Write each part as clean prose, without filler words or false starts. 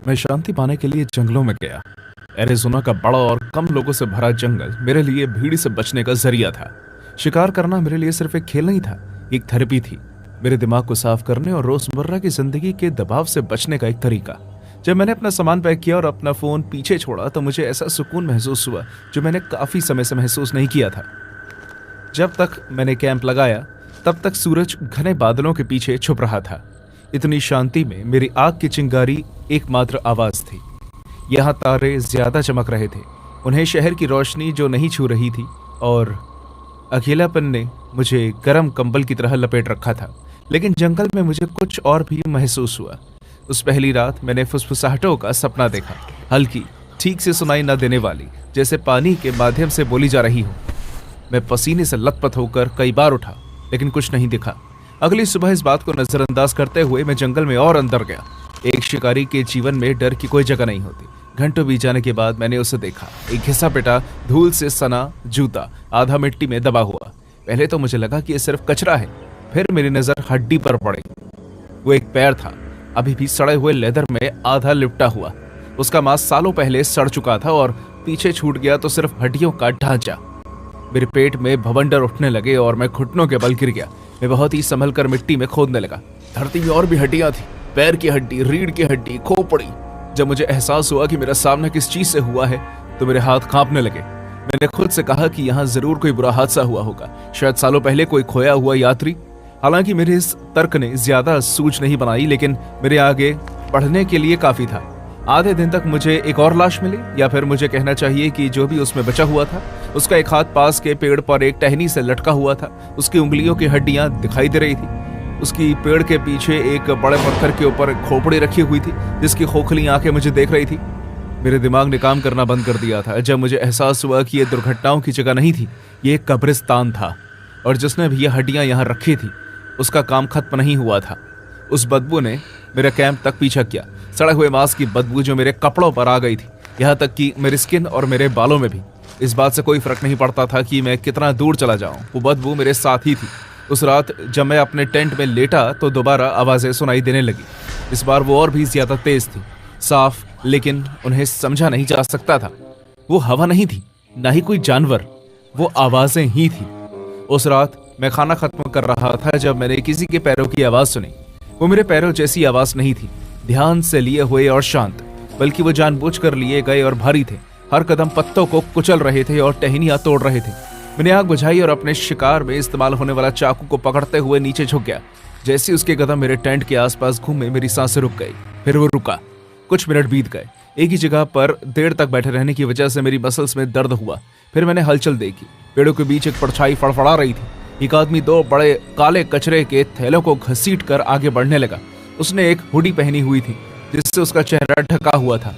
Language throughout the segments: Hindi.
मैं शांति पाने के लिए जंगलों में गया। एरिज़ोना का बड़ा और कम लोगों से भरा जंगल मेरे लिए भीड़ से बचने का जरिया था। शिकार करना मेरे लिए सिर्फ एक खेल नहीं था, एक थेरेपी थी, मेरे दिमाग को साफ करने और रोजमर्रा की जिंदगी के दबाव से बचने का एक तरीका। जब मैंने अपना सामान पैक किया और अपना फोन पीछे छोड़ा तो मुझे ऐसा सुकून महसूस हुआ जो मैंने काफी समय से महसूस नहीं किया था। जब तक मैंने कैंप लगाया तब तक सूरज घने बादलों के पीछे छुप रहा था। इतनी शांति में मेरी आग की चिंगारी एकमात्र आवाज थी। यहाँ तारे ज्यादा चमक रहे थे, उन्हें शहर की रोशनी जो नहीं छू रही थी, और अकेलापन ने मुझे गर्म कंबल की तरह लपेट रखा था। लेकिन जंगल में मुझे कुछ और भी महसूस हुआ। उस पहली रात मैंने फुसफुसाहटों का सपना देखा, हल्की, ठीक से सुनाई न देने वाली, जैसे पानी के माध्यम से बोली जा रही हो। मैं पसीने से लथपथ होकर कई बार उठा, लेकिन कुछ नहीं दिखा। अगली सुबह इस बात को नजरअंदाज करते हुए मैं जंगल में और अंदर गया। एक शिकारी के जीवन में डर की कोई जगह नहीं होती। घंटों बीत जाने के बाद मैंने उसे देखा, एक घिसा पिटा, धूल से सना जूता, आधा मिट्टी में दबा हुआ। पहले तो मुझे लगा कि यह सिर्फ कचरा है, फिर मेरी नजर हड्डी पर पड़ी। वो एक पैर था, अभी भी सड़े हुए लेदर में आधा लिपटा हुआ। उसका मांस सालों पहले सड़ चुका था और पीछे छूट गया तो सिर्फ हड्डियों का ढांचा। मेरे पेट में भवंडर उठने लगे और मैं घुटनों के बल गिर गया। मैं बहुत ही संभल कर मिट्टी में खोदने लगा। धरती में और भी हड्डियां थी, पैर की हड्डी, रीढ़ की हड्डी, खोपड़ी। जब मुझे एहसास हुआ कि मेरा सामना किस चीज से हुआ है तो मेरे हाथ कांपने लगे। मैंने खुद से कहा कि यहाँ जरूर कोई बुरा हादसा हुआ होगा, शायद सालों पहले कोई खोया हुआ यात्री। हालांकि मेरे इस तर्क ने ज्यादा सूझ नहीं बनाई, लेकिन मेरे आगे बढ़ने के लिए काफी था। आधे दिन तक मुझे एक और लाश मिली, या फिर मुझे कहना चाहिए कि जो भी उसमें बचा हुआ था, उसका एक हाथ पास के पेड़ पर एक टहनी से लटका हुआ था। उसकी उंगलियों की हड्डियां दिखाई दे रही थी। उसकी पेड़ के पीछे एक बड़े पत्थर के ऊपर खोपड़ी रखी हुई थी, जिसकी खोखली आंखें मुझे देख रही थी। मेरे दिमाग ने काम करना बंद कर दिया था जब मुझे एहसास हुआ कि यह दुर्घटनाओं की जगह नहीं थी, ये एक कब्रिस्तान था, और जिसने भी ये हड्डियां यहाँ रखी थी उसका काम खत्म नहीं हुआ था। उस बदबू ने मेरे कैंप तक पीछा किया, सड़े हुए मांस की बदबू जो मेरे कपड़ों पर आ गई थी, यहाँ तक कि मेरी स्किन और मेरे बालों में भी। इस बात से कोई फर्क नहीं पड़ता था कि मैं कितना दूर चला जाऊं, वो बदबू मेरे साथ ही थी। उस रात जब मैं अपने टेंट में लेटा तो दोबारा आवाजें सुनाई देने लगी। इस बार वो और भी ज्यादा तेज थी, साफ, लेकिन उन्हें समझा नहीं जा सकता था। वो हवा नहीं थी, ना ही कोई जानवर, वो आवाजें ही थी। उस रात मैं खाना खत्म कर रहा था जब मैंने किसी के पैरों की आवाज सुनी। वो मेरे पैरों जैसी आवाज नहीं थी, ध्यान से लिए हुए और शांत, बल्कि वो जानबूझकर लिए गए और भारी थे। हर कदम पत्तों को कुचल रहे थे और टहनियां तोड़ रहे थे। मैंने आग बुझाई और अपने शिकार में इस्तेमाल होने वाला चाकू को पकड़ते हुए नीचे झुक गया। जैसे उसके कदम मेरे टेंट के आसपास घूमे, मेरी सांसें रुक गई। फिर वो रुका। कुछ मिनट बीत गए। एक ही जगह पर देर तक बैठे रहने की वजह से मेरी मसल्स में दर्द हुआ। फिर मैंने हलचल देखी। पेड़ों के बीच एक परछाई फड़फड़ा रही थी। एक आदमी दो बड़े काले कचरे के थैलों को घसीट कर आगे बढ़ने लगा। उसने एक हुडी पहनी हुई थी जिससे उसका चेहरा ढका हुआ था।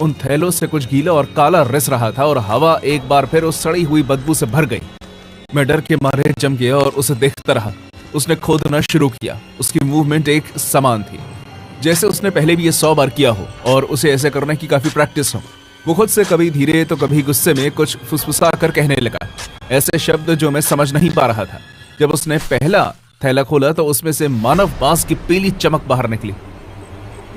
उन थैलों से कुछ गीला और काला रिस रहा था और हवा एक बार फिर उस सड़ी हुई बदबू से भर गई। मैं डर के मारे जम गया और उसे देखता रहा। उसने खोदना शुरू किया। उसकी मूवमेंट एक समान थी, जैसे उसने पहले भी ये 100 बार किया हो और उसे ऐसे करने की काफी प्रैक्टिस हो। वो खुद से कभी धीरे तो कभी गुस्से में कुछ फुसफुसा कर कहने लगा, ऐसे शब्द जो मैं समझ नहीं पा रहा था। जब उसने पहला थैला खोला तो उसमें से मानव बांस की पीली चमक बाहर निकली।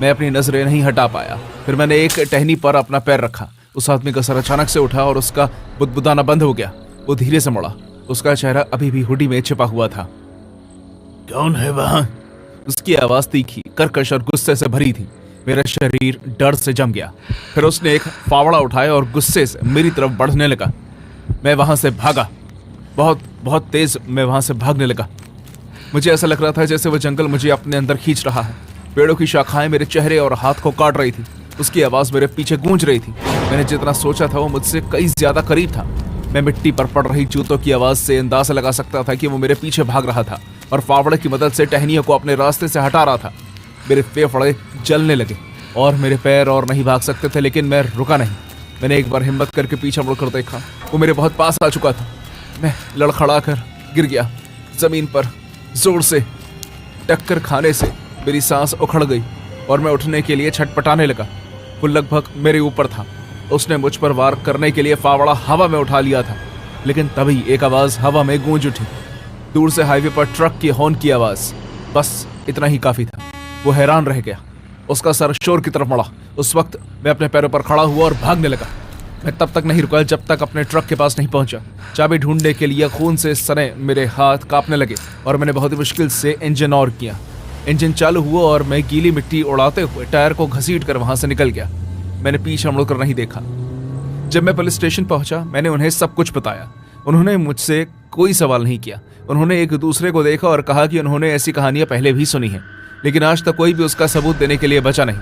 मैं अपनी नजरें नहीं हटा पाया। फिर मैंने एक टहनी पर अपना पैर रखा। उस आदमी का सर अचानक से उठा और उसका बुदबुदाना बंद हो गया। वो धीरे से मुड़ा। उसका चेहरा अभी भी हुडी में छिपा हुआ था। कौन है वहां? उसकी आवाज तीखी, कर्कश और गुस्से से भरी थी। मेरा शरीर डर से जम गया। फिर उसने एक फावड़ा उठाया और गुस्से से मेरी तरफ बढ़ने लगा। मैं वहां से भागा। बहुत बहुत तेज मैं वहां से भागने लगा। मुझे ऐसा लग रहा था जैसे वो जंगल मुझे अपने अंदर खींच रहा है। पेड़ों की शाखाएं मेरे चेहरे और हाथ को काट रही थी। उसकी आवाज मेरे पीछे गूंज रही थी। मैंने जितना सोचा था वो मुझसे कई ज्यादा करीब था। मैं मिट्टी पर पड़ रही जूतों की आवाज से अंदाजा लगा सकता था कि वो मेरे पीछे भाग रहा था और फावड़े की मदद से टहनियों को अपने रास्ते से हटा रहा था। मेरे फेफड़े जलने लगे और मेरे पैर और नहीं भाग सकते थे, लेकिन मैं रुका नहीं। मैंने एक बार हिम्मत करके पीछे मुड़कर देखा। वो मेरे बहुत पास आ चुका था। मैं लड़खड़ा कर गिर गया जमीन पर। जोर से टक्कर खाने से मेरी सांस उखड़ गई और मैं उठने के लिए छटपटाने लगा। वो लगभग मेरे ऊपर था। उसने मुझ पर वार करने के लिए फावड़ा हवा में उठा लिया था, लेकिन तभी एक आवाज हवा में गूंज उठी। दूर से हाईवे पर ट्रक की हॉर्न की आवाज। बस इतना ही काफी था। वो हैरान रह गया। उसका सर शोर की तरफ मुड़ा। उस वक्त मैं अपने पैरों पर खड़ा हुआ और भागने लगा। मैं तब तक नहीं रुका जब तक अपने ट्रक के पास नहीं पहुंचा। चाबी ढूंढने के लिए खून से सने मेरे हाथ कांपने लगे और मैंने बहुत ही मुश्किल से इंजन ऑन किया। इंजन चालू हुआ और मैं गीली मिट्टी उड़ाते हुए टायर को घसीट कर वहां से निकल गया। मैंने पीछे मुड़कर नहीं देखा। जब मैं पुलिस स्टेशन पहुंचा मैंने उन्हें सब कुछ बताया। उन्होंने मुझसे कोई सवाल नहीं किया। उन्होंने एक दूसरे को देखा और कहा कि उन्होंने ऐसी कहानियां पहले भी सुनी हैं, लेकिन आज तक कोई भी उसका सबूत देने के लिए बचा नहीं।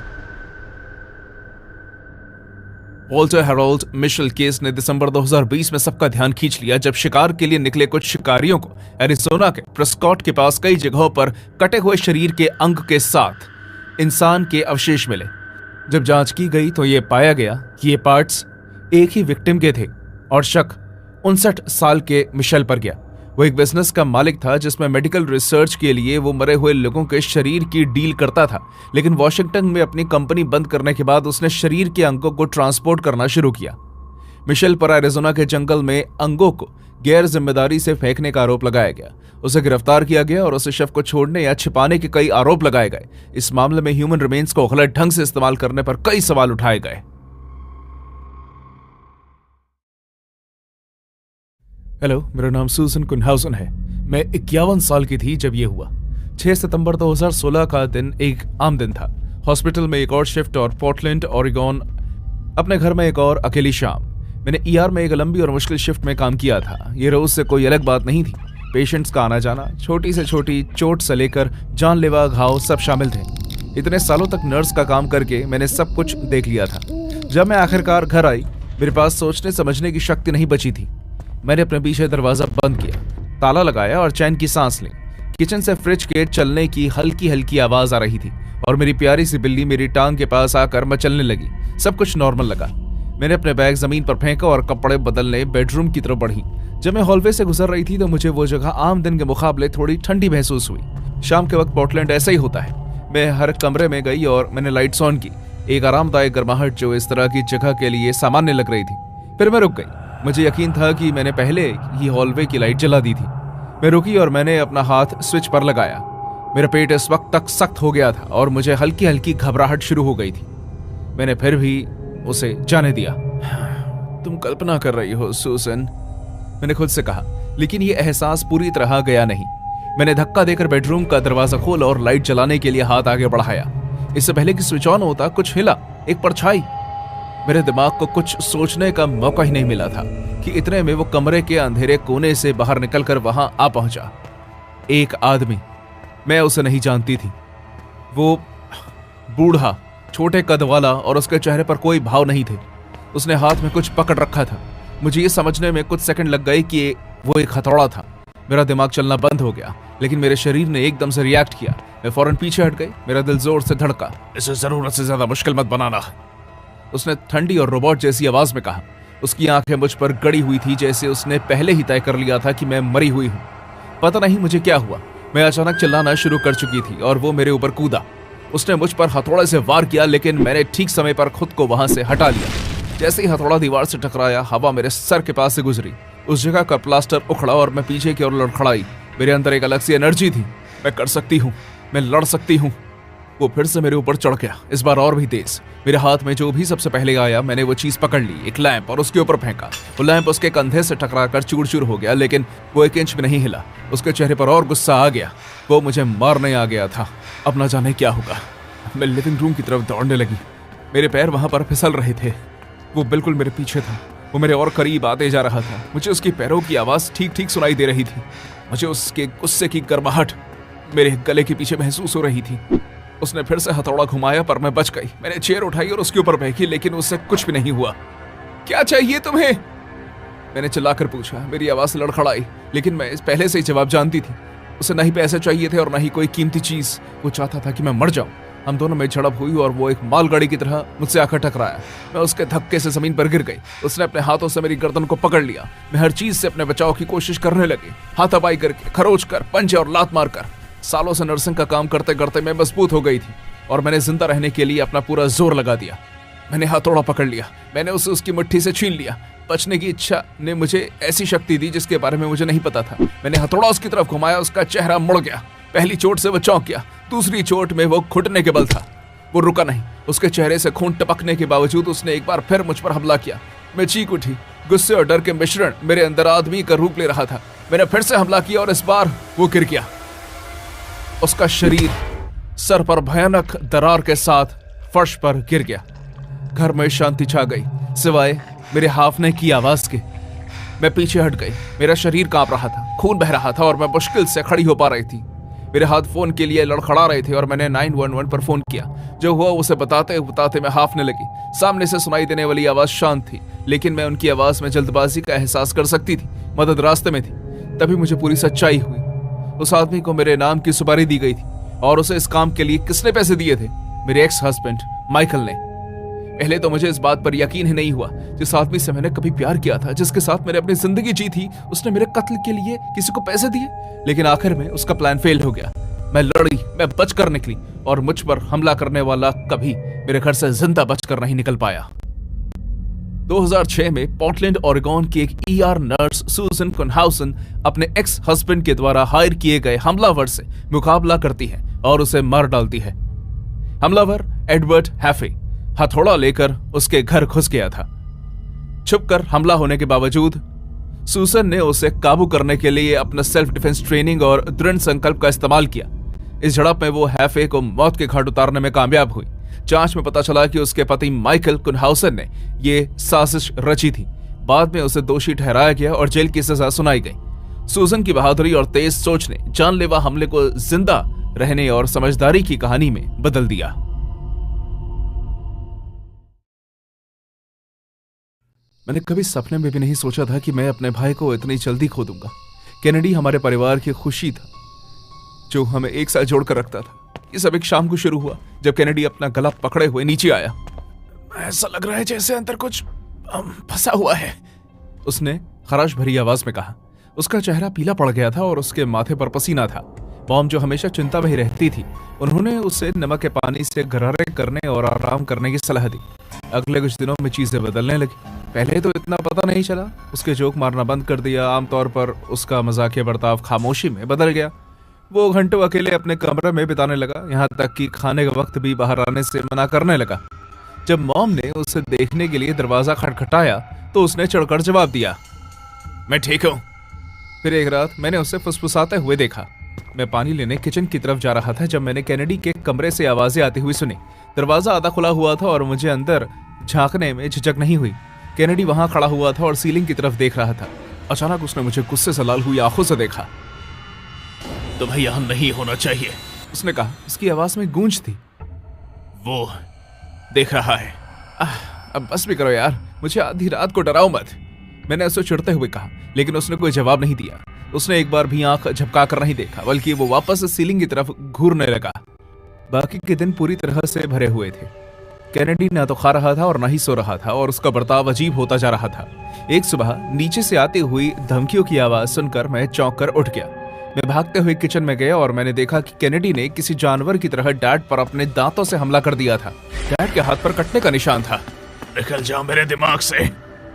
वॉल्टर हेरोल्ड मिशेल केस ने दिसंबर 2020 में सबका ध्यान खींच लिया जब शिकार के लिए निकले कुछ शिकारियों को एरिज़ोना के प्रेस्कॉट के पास कई जगहों पर कटे हुए शरीर के अंग के साथ इंसान के अवशेष मिले। जब जांच की गई तो ये पाया गया कि ये पार्ट्स एक ही विक्टिम के थे और शक 59 साल के मिशेल पर गया। वो एक बिजनेस का मालिक था जिसमें मेडिकल रिसर्च के लिए वो मरे हुए लोगों के शरीर की डील करता था, लेकिन वॉशिंगटन में अपनी कंपनी बंद करने के बाद उसने शरीर के अंगों को ट्रांसपोर्ट करना शुरू किया। मिशेल पर एरिज़ोना के जंगल में अंगों को गैर जिम्मेदारी से फेंकने का आरोप लगाया गया। उसे गिरफ्तार किया गया और उसे शव को छोड़ने या छिपाने के कई आरोप लगाए गए। इस मामले में ह्यूमन रिमेन्स को गलत ढंग से इस्तेमाल करने पर कई सवाल उठाए गए। हेलो, मेरा नाम सूसन कुनहाउसन है। मैं 51 साल की थी जब यह हुआ। 6 सितंबर 2016 का दिन एक आम दिन था। हॉस्पिटल में एक और शिफ्ट और पोर्टलैंड ओरेगन अपने घर में एक और अकेली शाम। मैंने ईआर में एक लंबी और मुश्किल शिफ्ट में काम किया था। ये रोज से कोई अलग बात नहीं थी। पेशेंट्स का आना जाना, छोटी से छोटी चोट से लेकर जानलेवा घाव सब शामिल थे। इतने सालों तक नर्स का काम करके मैंने सब कुछ देख लिया था। जब मैं आखिरकार घर आई मेरे पास सोचने समझने की शक्ति नहीं बची थी। मैंने अपने पीछे दरवाजा बंद किया, ताला लगाया और चैन की सांस ली। किचन से फ्रिज के चलने की हल्की हल्की आवाज आ रही थी और मेरी प्यारी सी बिल्ली मेरी टांग के पास आकर मचलने लगी। सब कुछ नॉर्मल लगा। मैंने अपने बैग जमीन पर फेंका और कपड़े बदलने बेडरूम की तरफ बढ़ी। जब मैं हॉलवे से गुजर रही थी तो मुझे वो जगह आम दिन के मुकाबले थोड़ी ठंडी महसूस हुई। शाम के वक्त पोर्टलैंड ऐसा ही होता है। मैं हर कमरे में गई और मैंने लाइट्स ऑन की। एक आरामदायक गर्माहट जो इस तरह की जगह के लिए सामान्य लग रही थी। फिर मैं रुक गई। मुझे यकीन था कि मैंने पहले ही हॉलवे की लाइट जला दी थी। मैं रुकी और मैंने अपना हाथ स्विच पर लगाया। मेरा पेट इस वक्त तक सख्त हो गया था और मुझे हल्की हल्की घबराहट शुरू हो गई थी। मैंने फिर भी उसे जाने दिया। तुम कल्पना कर रही हो सूसन, मैंने खुद से कहा, लेकिन यह एहसास पूरी तरह गया नहीं। मैंने धक्का देकर बेडरूम का दरवाजा खोला और लाइट जलाने के लिए हाथ आगे बढ़ाया। इससे पहले कि स्विच ऑन होता कुछ हिला, एक परछाई। मेरे दिमाग को कुछ सोचने का मौका ही नहीं मिला था कि इतने में वो कमरे के अंधेरे कोने से बाहर निकलकर वहां आ पहुंचा। एक आदमी। मैं उसे नहीं जानती थी। वो बूढ़ा, छोटे कद वाला और उसके चेहरे पर कोई भाव नहीं थे। उसने हाथ में कुछ पकड़ रखा था। मुझे ये समझने में कुछ सेकंड लग गए कि वो एक हथौड़ा था। मेरा दिमाग चलना बंद हो गया, लेकिन मेरे शरीर ने एकदम से रिएक्ट किया। मैं फौरन पीछे हट गई। मेरा दिल जोर से धड़का। इसे जरूरत से ज्यादा मुश्किल मत बनाना, उसने ठंडी और रोबोट जैसी आवाज में कहा। उसकी आंखें मुझ पर गड़ी हुई थी, जैसे उसने पहले ही तय कर लिया था कि मैं मरी हुई हूं। पता नहीं मुझे क्या हुआ, मैं अचानक चिल्लाना शुरू कर चुकी थी और वो मेरे ऊपर कूदा। उसने मुझ पर हथौड़े से वार किया, लेकिन मैंने ठीक समय पर खुद को वहां से हटा लिया। जैसे ही हथौड़ा दीवार से टकराया, हवा मेरे सर के पास से गुजरी। उस जगह का प्लास्टर उखड़ा और मैं पीछे की ओर लड़खड़ाई। मेरे अंदर एक अलग सी एनर्जी थी। मैं कर सकती हूँ, मैं लड़ सकती हूँ। वो फिर से मेरे ऊपर चढ़ गया, इस बार और भी तेज। मेरे हाथ में जो भी सबसे पहले आया मैंने वो चीज पकड़ ली, एक लैंप, और उसके ऊपर फेंका। वो लैंप उसके कंधे से टकराकर चूर चूर हो गया, लेकिन वो 1 इंच भी नहीं हिला। उसके चेहरे पर और गुस्सा आ गया। वो मुझे मारने आ गया था। अब न जाने क्या होगा। मैं लिविंग रूम की तरफ दौड़ने लगी। मेरे पैर वहां पर फिसल रहे थे। वो बिल्कुल मेरे पीछे था। वो मेरे और करीब आते जा रहा था। मुझे उसकी पैरों की आवाज ठीक ठीक सुनाई दे रही थी। मुझे उसके गुस्से की गर्माहट मेरे गले के पीछे महसूस हो रही थी। उसने फिर से हथौड़ा घुमाया, पर मैं बच गई। मैंने चेयर उठाई और उसके ऊपर फेंकी, लेकिन उससे कुछ भी नहीं हुआ। क्या चाहिए तुम्हें? मैंने चिल्लाकर पूछा। मेरी आवाज लड़खड़ाई, लेकिन मैं पहले से ही जवाब जानती थी। उसे नहीं पैसे चाहिए थे और न ही कोई कीमती चीज। वो चाहता था कि मैं मर जाऊं। हम दोनों में झड़प हुई और वो एक मालगाड़ी की तरह मुझसे आकर टकराया। मैं उसके धक्के से जमीन पर गिर गई। उसने अपने हाथों से मेरी गर्दन को पकड़ लिया। मैं हर चीज से अपने बचाव की कोशिश करने लगी, हाथापाई करके, खरोच कर, पंचे और लात मार कर। सालों से नर्सिंग का काम करते करते मैं मजबूत हो गई थी और मैंने जिंदा रहने के लिए अपना पूरा जोर लगा दिया। मैंने हथौड़ा पकड़ लिया। मैंने उसे उसकी मुट्ठी से छीन लिया। बचने की इच्छा ने मुझे ऐसी शक्ति दी जिसके बारे में मुझे नहीं पता था। मैंने हथौड़ा उसकी तरफ घुमाया। उसका चेहरा मुड़ गया। पहली चोट से वो चौंक गया, दूसरी चोट में वो घुटने के बल था। वो रुका नहीं। उसके चेहरे से खून टपकने के बावजूद उसने एक बार फिर मुझ पर हमला किया। मैं चीख उठी। गुस्से और डर के मिश्रण मेरे अंदर आदमी का रूप ले रहा था। मैंने फिर से हमला किया और इस बार वो गिर गया। उसका शरीर सर पर भयानक दरार के साथ फर्श पर गिर गया। घर में शांति छा गई, सिवाय मेरे हाफने की आवाज के। मैं पीछे हट गई। मेरा शरीर कांप रहा था, खून बह रहा था और मैं मुश्किल से खड़ी हो पा रही थी। मेरे हाथ फोन के लिए लड़खड़ा रहे थे और मैंने 911 पर फोन किया। जो हुआ उसे बताते बताते मैं हाफने लगी। सामने से सुनाई देने वाली आवाज शांत थी, लेकिन मैं उनकी आवाज में जल्दबाजी का एहसास कर सकती थी। मदद रास्ते में थी। तभी मुझे पूरी सच्चाई हुई। उस आदमी को मेरे नाम की सुपारी दी गई थी और उसे इस काम के लिए किसने पैसे दिए थे? मेरे एक्स हस्बैंड माइकल ने। पहले तो मुझे इस बात पर यकीन ही नहीं हुआ। जिस आदमी से मैंने कभी प्यार किया था, जिसके साथ मैंने अपनी जिंदगी जी थी, उसने मेरे कत्ल के लिए किसी को पैसे दिए। लेकिन आखिर में उसका प्लान फेल हो गया। मैं लड़ी, मैं बचकर निकली और मुझ पर हमला करने वाला कभी मेरे घर से जिंदा बचकर नहीं निकल पाया। 2006 में पोर्टलैंड ओरेगन की एक ईआर नर्स सूजन कुनहाउसन अपने एक्स हस्बैंड के द्वारा हायर किए गए हमलावर से मुकाबला करती है और उसे मार डालती है। हमलावर एडवर्ड हैफे हथौड़ा लेकर उसके घर घुस गया था। छुपकर हमला होने के बावजूद सूसन ने उसे काबू करने के लिए अपना सेल्फ डिफेंस ट्रेनिंग और दृढ़ संकल्प का इस्तेमाल किया। इस झड़प में वो हैफे को मौत के घाट उतारने में कामयाब हुई। जांच में पता चला कि उसके पति माइकल कुनहाउसन ने ये साजिश रची थी। बाद में उसे दोषी ठहराया गया और जेल की सजा सुनाई गई। सूजन की बहादुरी और तेज सोच ने जानलेवा हमले को जिंदा रहने और समझदारी की कहानी में बदल दिया। मैंने कभी सपने में भी नहीं सोचा था कि मैं अपने भाई को इतनी जल्दी खो दूंगा। केनेडी हमारे परिवार की खुशी था, जो हमें एक साथ जोड़कर रखता था। ये सब एक शाम को शुरू हुआ जब केनेडी अपना गला पकड़े हुए नीचे आया। ऐसा लग रहा है जैसे अंदर कुछ फंसा हुआ है, उसने खराश भरी आवाज में कहा। उसका चेहरा पीला पड़ गया था और उसके माथे पर पसीना था। मॉम, जो हमेशा चिंता में ही रहती थी, उन्होंने उसे नमक के पानी से गरारे करने और आराम करने की सलाह दी। अगले कुछ दिनों में चीजें बदलने लगी। पहले तो इतना पता नहीं चला, उसके जोक मारना बंद कर दिया। आमतौर पर उसका मजाकिया बर्ताव खामोशी में बदल गया। वो घंटों अकेले अपने कमरे में बिताने लगा, यहाँ तक कि खाने का वक्त भी बाहर आने से मना करने लगा। जब मॉम ने उसे देखने के लिए दरवाजा खटखटाया तो उसने चढ़कर जवाब दिया, मैं ठीक हूँ। फिर एक रात मैंने उसे फुसफुसाते हुए देखा। मैं पानी लेने किचन की तरफ जा रहा था जब मैंने केनेडी के कमरे से आवाजें आती हुई सुनी। दरवाजा आधा खुला हुआ था और मुझे अंदर झांकने में झिझक नहीं हुई। केनेडी वहां खड़ा हुआ था और सीलिंग की तरफ देख रहा था। अचानक उसने मुझे गुस्से से लाल हुई आंखों से देखा। तुम्हें यहां नहीं होना चाहिए, उसने कहा। उसकी आवाज में गूंज थी। वो देख रहा है। अब बस भी करो यार, मुझे आधी रात को डराओ मत, मैंने उसे चिढ़ते हुए कहा। लेकिन उसने कोई जवाब नहीं दिया। उसने एक बार भी आंख झपका कर नहीं देखा, बल्कि वो वापस सीलिंग की तरफ घूरने लगा। बाकी के दिन पूरी तरह से भरे हुए थे। केनेडी ना तो खा रहा था और ना ही सो रहा था और उसका बर्ताव अजीब होता जा रहा था। एक सुबह नीचे से आती हुई धमकियों की आवाज सुनकर मैं चौंक कर उठ गया। मैं भागते हुए किचन में गया और मैंने देखा कि केनेडी ने किसी जानवर की तरह डैड पर अपने दांतों से हमला कर दिया था। डैड के हाथ पर कटने का निशान था। निकल जाओ मेरे दिमाग से।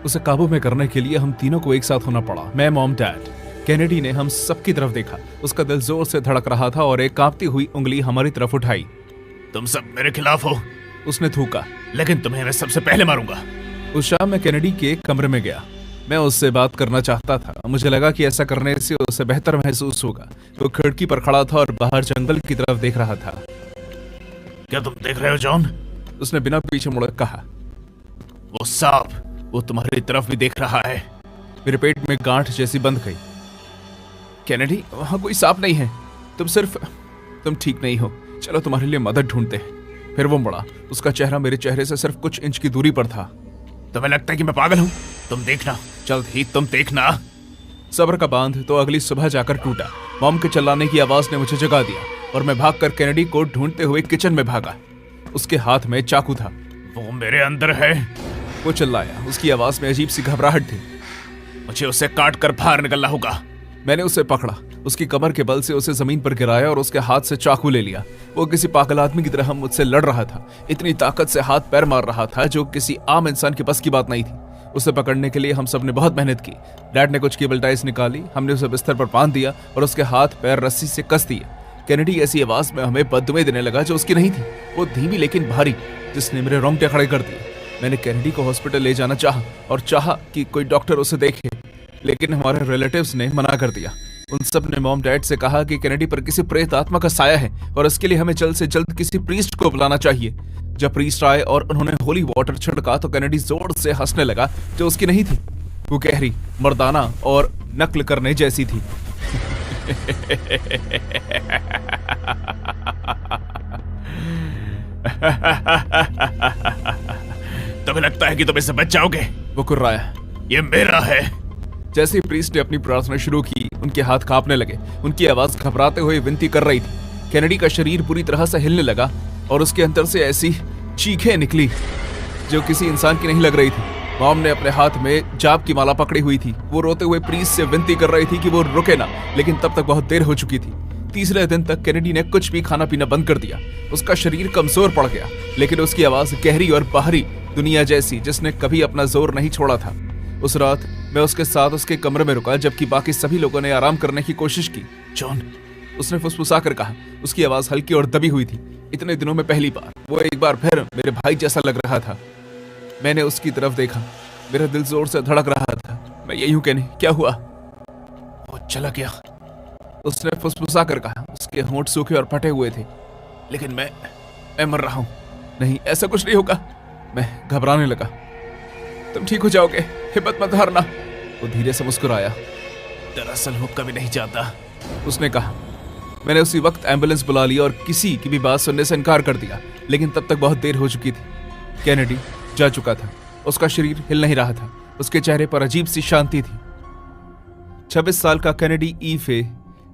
उसे काबू में करने के लिए हम तीनों को एक साथ होना पड़ा, मैं, मॉम, डैड। केनेडी ने हम सबकी तरफ देखा। उसका दिल जोर से धड़क रहा था और एक कांपती हुई उंगली हमारी तरफ उठाई। तुम सब मेरे खिलाफ हो, उसने थूका, लेकिन तुम्हें मैं सबसे पहले मारूंगा। उस शाम मैं केनेडी के कमरे में गया। मैं उससे बात करना चाहता था। मुझे लगा कि ऐसा करने से उसे बेहतर महसूस होगा। वो खिड़की पर खड़ा था और बाहर जंगल की तरफ देख रहा था। क्या तुम देख रहे हो जॉन? उसने बिना पीछे मुड़े कहा। वो सांप, वो तुम्हारी तरफ भी देख रहा है। मेरे पेट में गांठ जैसी बंध गई। केनेडी, वहां कोई सांप नहीं है। तुम ठीक नहीं हो। चलो तुम्हारे लिए मदद ढूंढते हैं। फिर वो मुड़ा। उसका चेहरा मेरे चेहरे से सिर्फ कुछ इंच की दूरी पर था। तुम्हें लगता है कि मैं पागल हूं? तुम देखना, जल्द ही तुम देखना। सब्र का बांध तो अगली सुबह जाकर टूटा। मॉम के चिल्लाने की आवाज ने मुझे जगा दिया और मैं भागकर केनेडी को ढूंढते हुए किचन में भागा। उसके हाथ में चाकू था। वो मेरे अंदर है, वो चिल्लाया। उसकी आवाज में अजीब सी घबराहट थी। मुझे उसे काट कर बाहर निकलना होगा। मैंने उसे पकड़ा, उसकी कमर के बल से उसे जमीन पर गिराया और उसके हाथ से चाकू ले लिया। वो किसी पागल आदमी की तरह मुझसे लड़ रहा था। इतनी ताकत से हाथ पैर मार रहा था जो किसी आम इंसान के बस की बात नहीं थी। उसे पकड़ने के लिए हम सब ने बहुत मेहनत की। डैड ने कुछ केबल टाइज निकाली, हमने उसे बिस्तर पर बांध दिया और उसके हाथ पैर रस्सी से कस दिए। कैनेडी ऐसी आवाज में हमें बददुआएं देने लगा जो उसकी नहीं थी, वो धीमी लेकिन भारी, जिसने मेरे रोंगटे खड़े कर दिए। मैंने कैनेडी को हॉस्पिटल ले जाना चाहा और चाहा कि कोई डॉक्टर उसे देखे, लेकिन हमारे रिलेटिव्स ने मना कर दिया। उन सब ने मॉम डैड से कहा कि कैनेडी पर किसी प्रेत आत्मा का साया है और इसके लिए हमें जल्द से जल्द किसी प्रीस्ट को बुलाना चाहिए। जब प्रीस्ट आए और उन्होंने होली वाटर छिड़का तो कैनेडी जोर से हंसने लगा जो उसकी नहीं थी। वो गहरी, मर्दाना और नकल करने जैसी थी। तुम्हें लगता है कि तुम इससे बच जाओगे? वो कुर्राया। ये मेरा है। जैसे ही प्रीस्ट ने अपनी प्रार्थना शुरू की, उनके हाथ कांपने लगे, उनकी आवाज घबराते हुए विनती कर रही थी। कैनेडी का शरीर पूरी तरह से हिलने लगा और उसके अंदर से ऐसी चीखें निकली जो किसी इंसान की नहीं लग रही थी। मॉम ने अपने हाथ में जाप की माला पकड़ी हुई थी। वो रोते हुए प्रीस्ट से विनती कर रही थी कि वो रुके ना, लेकिन तब तक बहुत देर हो चुकी थी। तीसरे दिन तक कैनेडी ने कुछ भी खाना पीना बंद कर दिया। उसका शरीर कमजोर पड़ गया, लेकिन उसकी आवाज गहरी और बाहरी, दुनिया जैसी, जिसने कभी अपना जोर नहीं छोड़ा था। उस रात मैं उसके साथ उसके कमरे में रुका जबकि बाकी सभी लोगों ने आराम करने की कोशिश की। जॉन, उसने फुसफुसा कर कहा। उसकी आवाज हल्की और दबी हुई थी। इतने दिनों में पहली बार वो एक बार फिर मेरे भाई जैसा लग रहा था। मैंने उसकी तरफ देखा, मेरा दिल जोर से धड़क रहा था। मैं यही हूं कहने, क्या हुआ? वो चला गया, उसने फुसफुसा कर कहा। उसके होंठ सूखे और फटे हुए थे। लेकिन मैं मर रहा हूं। नहीं, ऐसा कुछ नहीं होगा। मैं घबराने लगा। तुम ठीक हो जाओगे, हिम्मत मत हारना। वो धीरे से मुस्कुराया। दरअसल वो कभी नहीं जाता, उसने कहा। मैंने उसी वक्त एम्बुलेंस बुला ली और किसी की भी बात सुनने से इनकार कर दिया, लेकिन तब तक बहुत देर हो चुकी थी। कैनेडी जा चुका था। उसका शरीर हिल नहीं रहा था। उसके चेहरे पर अजीब सी शांति थी। 26 साल का कैनेडी ईफे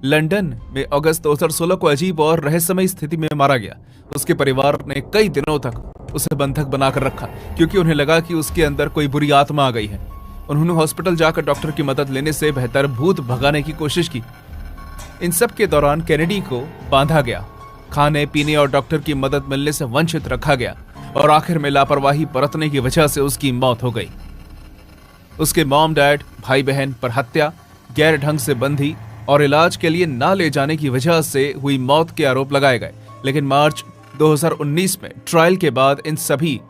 लंदन में अगस्त 2016 को अजीब और रहस्यमय स्थिति में मारा गया। उसके परिवार ने कई दिनों तक उसे बंधक बनाकर रखा क्योंकि उन्हें लगा कि उसके अंदर कोई बुरी आत्मा आ गई है। उन्होंने हॉस्पिटल जाकर डॉक्टर की मदद लेने से बेहतर भूत भगाने की कोशिश की। इन सब के दौरान कैनेडी को बांधा गया, खाने पीने और डॉक्टर की मदद मिलने से वंचित रखा गया और आखिर में लापरवाही बरतने की वजह से उसकी मौत हो गई। उसके मॉम डैड, भाई बहन पर हत्या, गैर ढंग से बंधी और इलाज के लिए ना ले जाने की वजह से हुई मौत के आरोप लगाए गए। लेकिन मार्च 2019 में ट्रायल के बाद इन सभी